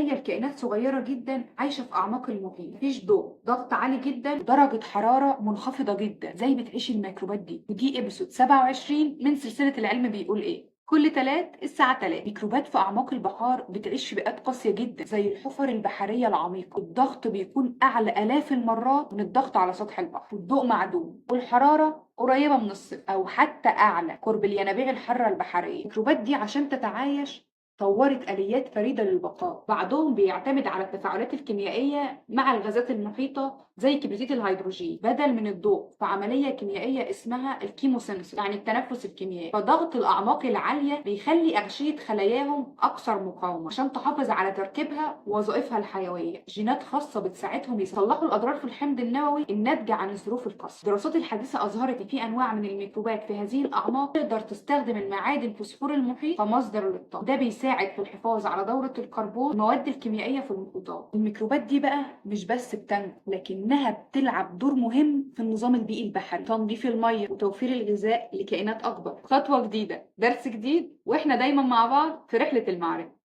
تخيل كائنات صغيرة جدا عايشة في أعماق المحيط، مفيش ضوء، ضغط عالي جدا، درجة حرارة منخفضة جدا. زي بتعيش الميكروبات دي؟ ودي ابيسود 27 من سلسلة العلم بيقول ايه. كل تلات الساعة 3 ميكروبات في أعماق البحار بتعيش في بيئات قاسية جدا زي الحفر البحرية العميقة. الضغط بيكون أعلى آلاف المرات من الضغط على سطح البحر، والضوء معدوم، والحرارة قريبة من الصفر أو حتى أعلى قرب الينابيع الحارة البحرية. الميكروبات دي عشان تتعايش طورت آليات فريدة للبقاء. بعضهم بيعتمد على التفاعلات الكيميائية مع الغازات المحيطة زي كبريتيت الهيدروجين بدل من الضوء في عملية كيميائية اسمها الكيموسينثيز، يعني التنفس الكيميائي. فضغط الأعماق العالية بيخلي أغشية خلاياهم أكثر مقاومة عشان تحافظ على تركيبها ووظائفها الحيوية. جينات خاصة بتساعدهم يصلحوا الأضرار في الحمض النووي الناتجة عن الظروف القاسية. الدراسات الحديثة أظهرت إن في أنواع من الميكروبات في هذه الأعماق تقدر تستخدم المعادن فوسفور المحيط كمصدر للطاقة. ده بيساعد في الحفاظ على دورة الكربون والمواد الكيميائية في المحيطات. الميكروبات دي بقى مش بس بتنمو، لكنها بتلعب دور مهم في النظام البيئي البحري، تنظيف المية وتوفير الغذاء لكائنات أكبر. خطوة جديدة، درس جديد، وإحنا دايما مع بعض في رحلة المعرفة.